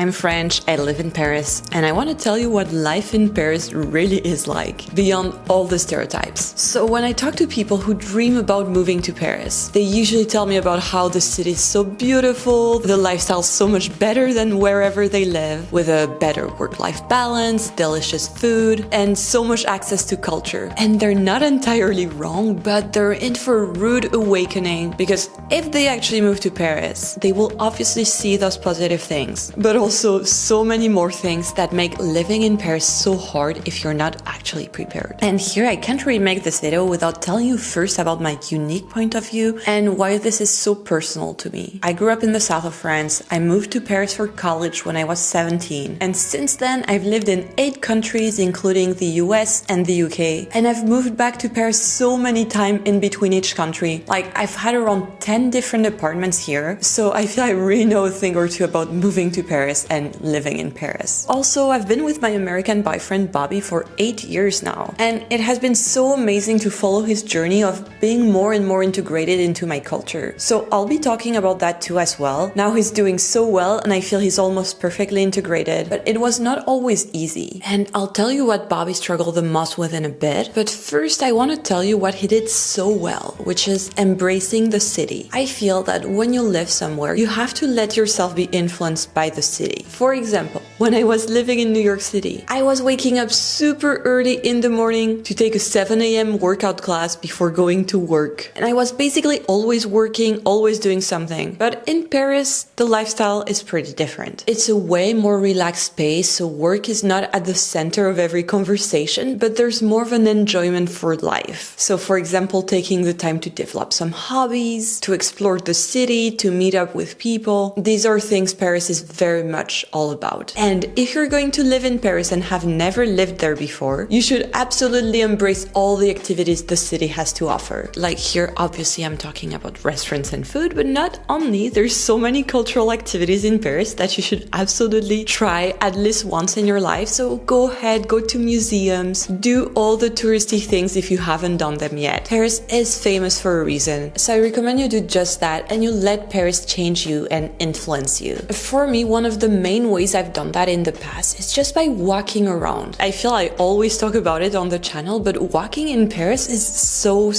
I'm French, I live in Paris, and I want to tell you what life in Paris really is like, beyond all the stereotypes. So when I talk to people who dream about moving to Paris, they usually tell me about how the city is so beautiful, the lifestyle's so much better than wherever they live, with a better work-life balance, delicious food, and so much access to culture. And they're not entirely wrong, but they're in for a rude awakening, because if they actually move to Paris, they will obviously see those positive things, but also so many more things that make living in Paris so hard if you're not actually prepared. And here I can't really make this video without telling you first about my unique point of view and why this is so personal to me. I grew up in the south of France. I moved to Paris for college when I was 17, and since then I've lived in 8 countries including the US and the UK, and I've moved back to Paris so many times in between each country. Like, I've had around 10 different apartments here, so I feel I really know a thing or two about moving to Paris and living in Paris. Also, I've been with my American boyfriend Bobby for 8 years now, and it has been so amazing to follow his journey of being more and more integrated into my culture. So I'll be talking about that too as well. Now he's doing so well and I feel he's almost perfectly integrated, but it was not always easy. And I'll tell you what Bobby struggled the most with in a bit, but first I want to tell you what he did so well, which is embracing the city. I feel that when you live somewhere, you have to let yourself be influenced by the city. For example, when I was living in New York City, I was waking up super early in the morning to take a 7 a.m. workout class before going to work. And I was basically always working, always doing something. But in Paris, the lifestyle is pretty different. It's a way more relaxed space, so work is not at the center of every conversation, but there's more of an enjoyment for life. So for example, taking the time to develop some hobbies, to explore the city, to meet up with people. These are things Paris is very much all about. And if you're going to live in Paris and have never lived there before, you should absolutely embrace all the activities the city has to offer. Like here, obviously I'm talking about restaurants and food, but not only. There's so many cultural activities in Paris that you should absolutely try at least once in your life. So go ahead, go to museums, do all the touristy things if you haven't done them yet. Paris is famous for a reason, so I recommend you do just that and you let Paris change you and influence you. For me, one of the main ways I've done that in the past is just by walking around. I feel I always talk about it on the channel, but walking in Paris is so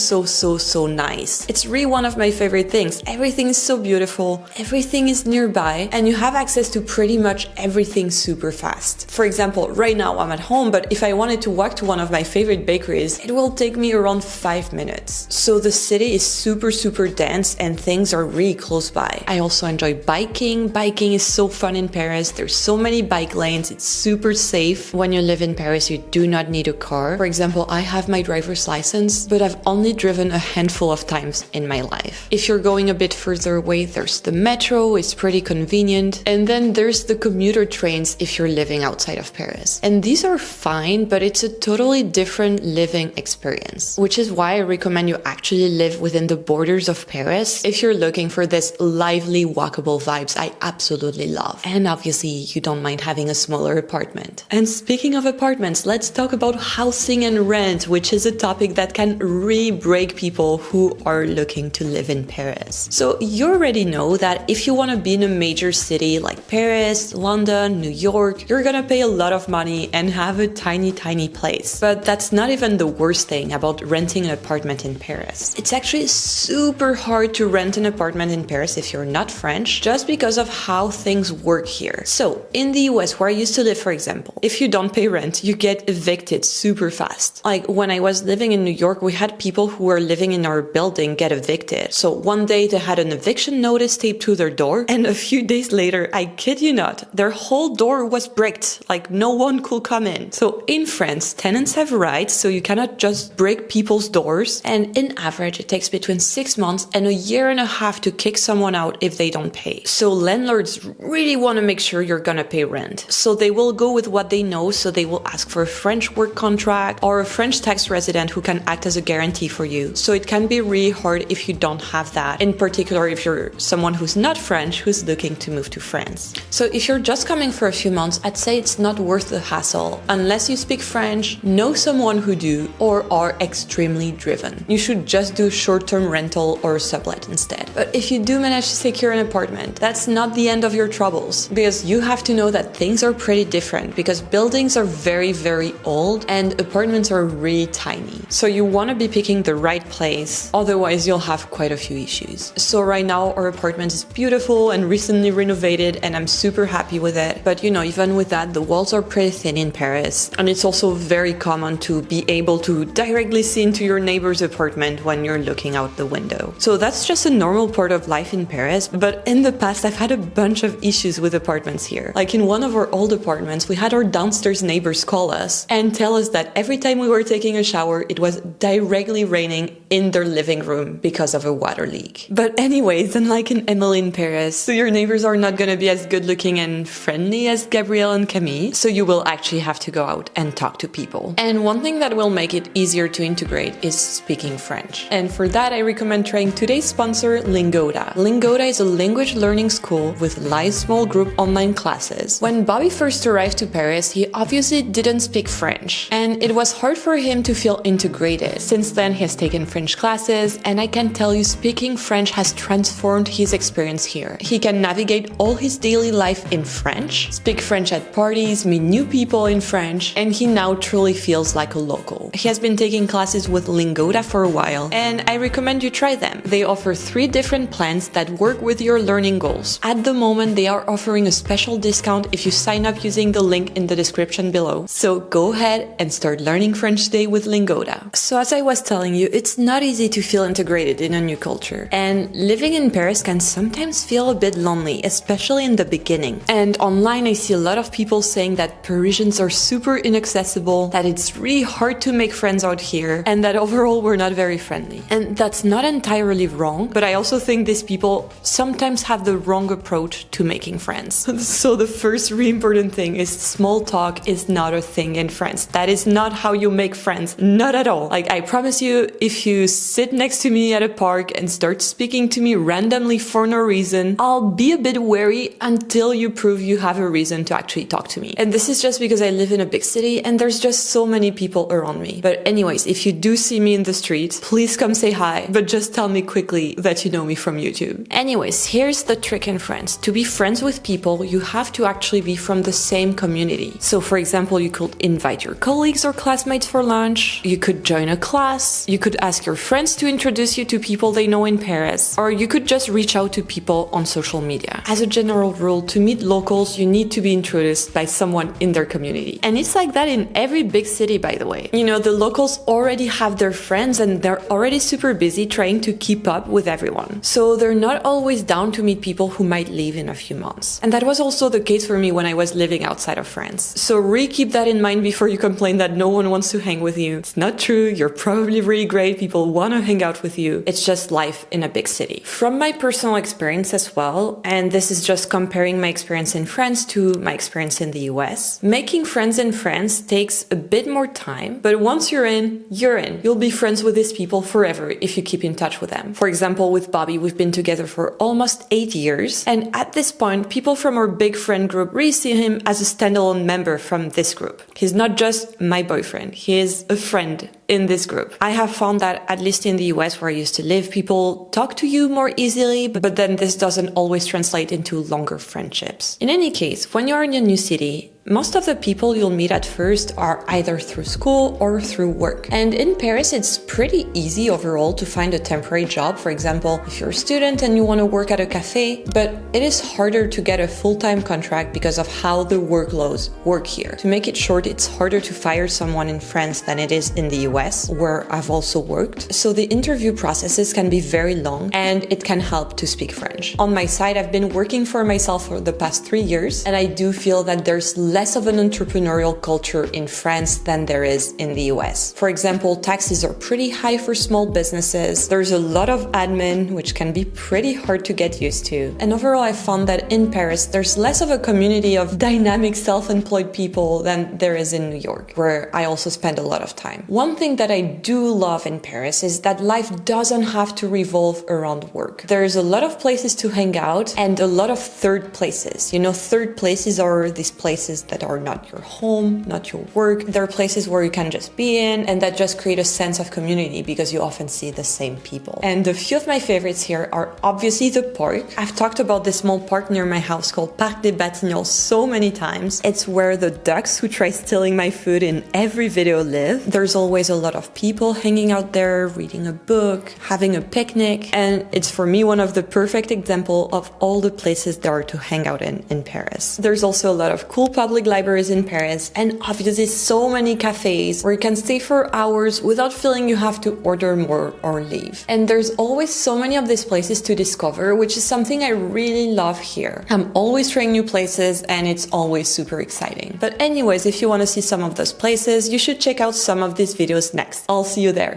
nice. It's really one of my favorite things. Everything is so beautiful, everything is nearby, and you have access to pretty much everything super fast. For example, right now I'm at home, but if I wanted to walk to one of my favorite bakeries, it will take me around 5 minutes. So the city is super dense and things are really close by. I also enjoy biking. Biking is so fun in Paris. There's so many bike lanes. It's super safe. When you live in Paris, you do not need a car. For example, I have my driver's license, but I've only driven a handful of times in my life. If you're going a bit further away, there's the metro. It's pretty convenient. And then there's the commuter trains if you're living outside of Paris. And these are fine, but it's a totally different living experience, which is why I recommend you actually live within the borders of Paris if you're looking for this lively, walkable vibes I absolutely love. And obviously, you don't mind having a smaller apartment. And speaking of apartments, let's talk about housing and rent, which is a topic that can really break people who are looking to live in Paris. So you already know that if you want to be in a major city like Paris, London, New York, you're gonna pay a lot of money and have a tiny place. But that's not even the worst thing about renting an apartment in Paris. It's actually super hard to rent an apartment in Paris if you're not French, just because of how things work here. So in the US, where I used to live, for example, if you don't pay rent, you get evicted super fast. Like when I was living in New York, we had people who were living in our building get evicted. So one day they had an eviction notice taped to their door, and a few days later, I kid you not, their whole door was bricked, like no one could come in. So in France, tenants have rights, so you cannot just break people's doors, and in average it takes between 6 months and a year and a half to kick someone out if they don't pay. So landlords really want to make sure you're gonna pay rent. So they will go with what they know, so they will ask for a French work contract or a French tax resident who can act as a guarantee for you. So it can be really hard if you don't have that, in particular if you're someone who's not French who's looking to move to France. So if you're just coming for a few months, I'd say it's not worth the hassle. Unless you speak French, know someone who do, or are extremely driven. You should just do short-term rental or sublet instead. But if you do manage to secure an apartment, that's not the end of your troubles. Because you have to know that things are pretty different because buildings are very old and apartments are really tiny. So you want to be picking the right place, otherwise you'll have quite a few issues. So right now our apartment is beautiful and recently renovated and I'm super happy with it. But even with that, the walls are pretty thin in Paris, and it's also very common to be able to directly see into your neighbor's apartment when you're looking out the window. So that's just a normal part of life in Paris, but in the past I've had a bunch of issues with apartments here. Like in one of our old apartments, we had our downstairs neighbors call us and tell us that every time we were taking a shower, it was directly raining in their living room because of a water leak. But anyways, unlike in Emily in Paris, so your neighbors are not gonna be as good looking and friendly as Gabrielle and Camille, so you will actually have to go out and talk to people. And one thing that will make it easier to integrate is speaking French. And for that, I recommend trying today's sponsor, Lingoda. Lingoda is a language learning school with live small group online classes. When Bobby first arrived to Paris, he obviously didn't speak French, and it was hard for him to feel integrated. Since then, he has taken French classes, and I can tell you speaking French has transformed his experience here. He can navigate all his daily life in French, speak French at parties, meet new people in French, and he now truly feels like a local. He has been taking classes with Lingoda for a while, and I recommend you try them. They offer 3 different plans that work with your learning goals. At the moment, they are offering a special discount if you sign up using the link in the description below. So go ahead and start learning French today with Lingoda. So as I was telling you, it's not easy to feel integrated in a new culture. And living in Paris can sometimes feel a bit lonely, especially in the beginning. And online, I see a lot of people saying that Parisians are super inaccessible, that it's really hard to make friends out here, and that overall we're not very friendly. And that's not entirely wrong, but I also think these people sometimes have the wrong approach to making friends. So the first really important thing is small talk is not a thing in France. That is not how you make friends. Not at all. Like, I promise you, if you sit next to me at a park and start speaking to me randomly for no reason, I'll be a bit wary until you prove you have a reason to actually talk to me. And this is just because I live in a big city and there's just so many people around me. But anyways, if you do see me in the street, please come say hi, but just tell me quickly that you know me from YouTube. Anyways, here's the trick in France. To be friends with people, you have to actually be from the same community. So for example, you could invite your colleagues or classmates for lunch, you could join a class, you could ask your friends to introduce you to people they know in Paris, or you could just reach out to people on social media. As a general rule, to meet locals, you need to be introduced by someone in their community. And it's like that in every big city, by the way. The locals already have their friends and they're already super busy trying to keep up with everyone. So they're not always down to meet people who might leave in a few months. And that was also the case for me when I was living outside of France. So really keep that in mind before you complain that no one wants to hang with you. It's not true. You're probably really great. People want to hang out with you. It's just life in a big city. From my personal experience as well, and this is just comparing my experience in France to my experience in the US, making friends in France takes a bit more time, but once you're in, you're in. You'll be friends with these people forever if you keep in touch with them. For example, with Bobby, we've been together for almost 8 years, and at this point, people from our big friend group really see him as a standalone member from this group. He's not just my boyfriend, he is a friend in this group. I have found that, at least in the US where I used to live, people talk to you more easily, but then this doesn't always translate into longer friendships. In any case, when you're in a new city, most of the people you'll meet at first are either through school or through work. And in Paris, it's pretty easy overall to find a temporary job. For example, if you're a student and you want to work at a cafe, but it is harder to get a full-time contract because of how the workloads work here. To make it short, it's harder to fire someone in France than it is in the US, where I've also worked. So the interview processes can be very long and it can help to speak French. On my side, I've been working for myself for the past 3 years, and I do feel that there's less of an entrepreneurial culture in France than there is in the US. For example, taxes are pretty high for small businesses. There's a lot of admin, which can be pretty hard to get used to. And overall, I found that in Paris, there's less of a community of dynamic self-employed people than there is in New York, where I also spend a lot of time. One thing that I do love in Paris is that life doesn't have to revolve around work. There's a lot of places to hang out and a lot of third places. Third places are these places places that are not your home, not your work. They're places where you can just be in and that just create a sense of community because you often see the same people. And a few of my favorites here are obviously the park. I've talked about this small park near my house called Parc des Batignolles so many times. It's where the ducks who try stealing my food in every video live. There's always a lot of people hanging out there, reading a book, having a picnic, and it's for me one of the perfect example of all the places there are to hang out in Paris. There's also a lot of cool public libraries in Paris, and obviously so many cafes where you can stay for hours without feeling you have to order more or leave. And there's always so many of these places to discover, which is something I really love here. I'm always trying new places and it's always super exciting. But anyways, if you want to see some of those places, you should check out some of these videos next. I'll see you there.